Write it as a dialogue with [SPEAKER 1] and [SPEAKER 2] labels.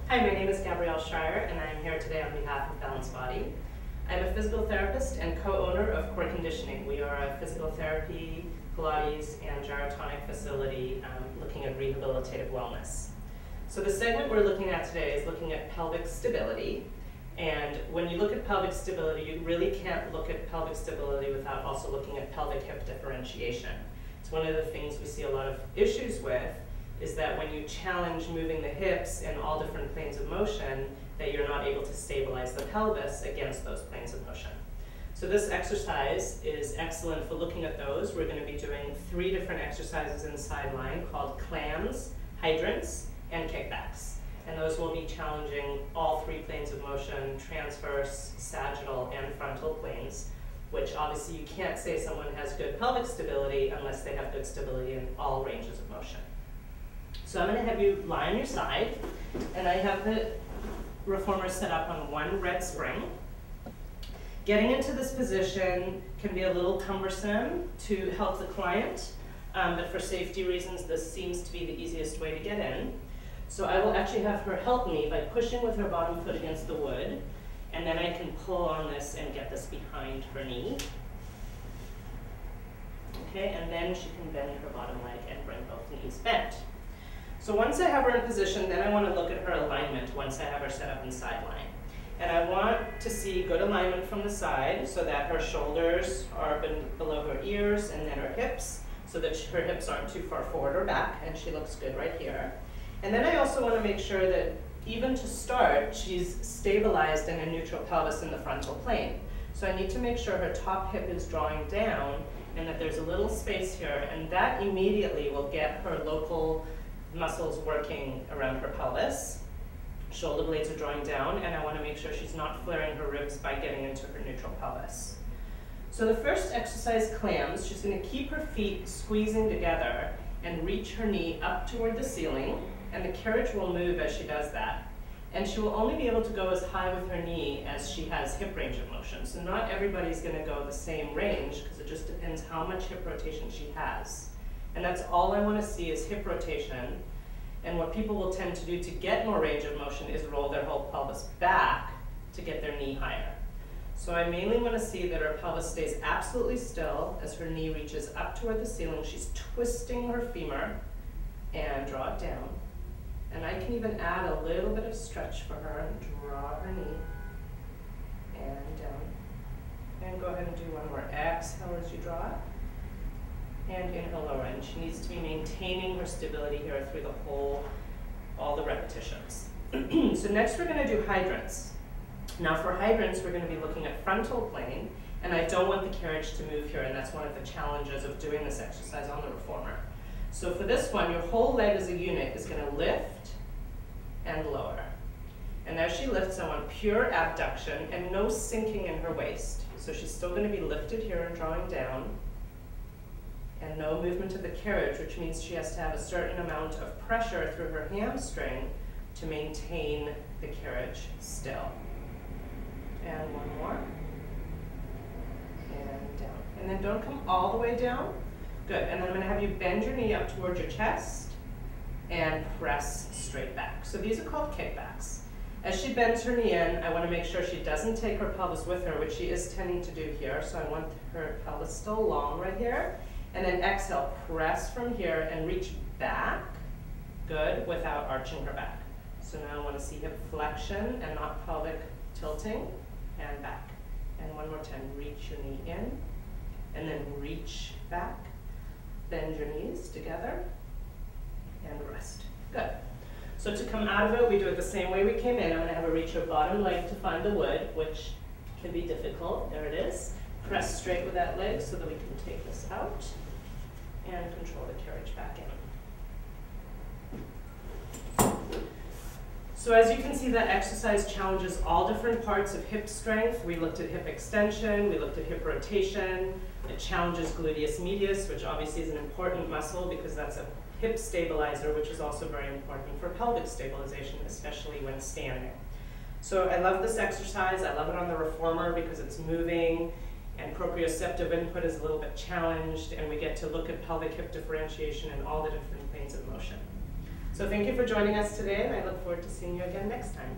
[SPEAKER 1] Hi, my name is Gabrielle and I'm here today on behalf of Balanced Body. I'm a physical therapist and co-owner of Core Conditioning. We are a physical therapy, Pilates, and gyrotonic facility looking at rehabilitative wellness. So the segment we're looking at today is looking at pelvic stability. And when you look at pelvic stability, you really can't look at pelvic stability without also looking at pelvic hip differentiation. It's one of the things we see a lot of issues with, is that when you challenge moving the hips in all different planes of motion, that you're not able to stabilize the pelvis against those planes of motion. So this exercise is excellent for looking at those. We're going to be doing 3 different exercises in sideline called Clams, Hydrants, and Kickbacks. And those will be challenging all 3 planes of motion, transverse, sagittal, and frontal planes, which obviously you can't say someone has good pelvic stability unless they have good stability in all ranges of motion. So I'm going to have you lie on your side, and I have the reformer set up on one red spring. Getting into this position can be a little cumbersome to help the client, but for safety reasons, this seems to be the easiest way to get in. So I will actually have her help me by pushing with her bottom foot against the wood, and then I can pull on this and get this behind her knee. Okay, and then she can bend her bottom leg and bring both knees bent. So once I have her in position, then I want to look at her alignment once I have her set up in sideline. And I want to see good alignment from the side so that her shoulders are below her ears, and then her hips, so that her hips aren't too far forward or back, and she looks good right here. And then I also want to make sure that even to start, she's stabilized in a neutral pelvis in the frontal plane. So I need to make sure her top hip is drawing down and that there's a little space here, and that immediately will get her local muscles working around her pelvis. Shoulder blades are drawing down, and I want to make sure she's not flaring her ribs by getting into her neutral pelvis. So the first exercise, Clams, she's going to keep her feet squeezing together and reach her knee up toward the ceiling, and the carriage will move as she does that. And she will only be able to go as high with her knee as she has hip range of motion. So not everybody's going to go the same range, because it just depends how much hip rotation she has. And that's all I want to see is hip rotation. And what people will tend to do to get more range of motion is roll their whole pelvis back to get their knee higher. So I mainly want to see that her pelvis stays absolutely still as her knee reaches up toward the ceiling. She's twisting her femur and draw it down. And I can even add a little bit of stretch for her and draw her knee and down. And go ahead and do one more. Exhale as you draw it. And inhale, lower, and she needs to be maintaining her stability here through all the repetitions. So next we're going to do Hydrants. Now for Hydrants, we're going to be looking at frontal plane, and I don't want the carriage to move here, and that's one of the challenges of doing this exercise on the reformer. So for this one, your whole leg as a unit is going to lift and lower. And as she lifts, I want pure abduction and no sinking in her waist. So she's still going to be lifted here and drawing down, and no movement of the carriage, which means she has to have a certain amount of pressure through her hamstring to maintain the carriage still. And one more. And down. And then don't come all the way down. Good. And then I'm going to have you bend your knee up towards your chest and press straight back. So these are called kickbacks. As she bends her knee in, I want to make sure she doesn't take her pelvis with her, which she is tending to do here. So I want her pelvis still long right here. And then exhale, press from here and reach back, good, without arching her back. So now I want to see hip flexion and not pelvic tilting, and back. And one more time, reach your knee in, and then reach back, bend your knees together, and rest. Good. So to come out of it, we do it the same way we came in. I'm going to have her reach her bottom leg to find the wood, which can be difficult. There it is. Press straight with that leg so that we can take this out and control the carriage back in. So as you can see, that exercise challenges all different parts of hip strength. We looked at hip extension, we looked at hip rotation. It challenges gluteus medius, which obviously is an important muscle because that's a hip stabilizer, which is also very important for pelvic stabilization, especially when standing. So I love this exercise. I love it on the reformer because it's moving and proprioceptive input is a little bit challenged, and we get to look at pelvic hip differentiation in all the different planes of motion. So thank you for joining us today, and I look forward to seeing you again next time.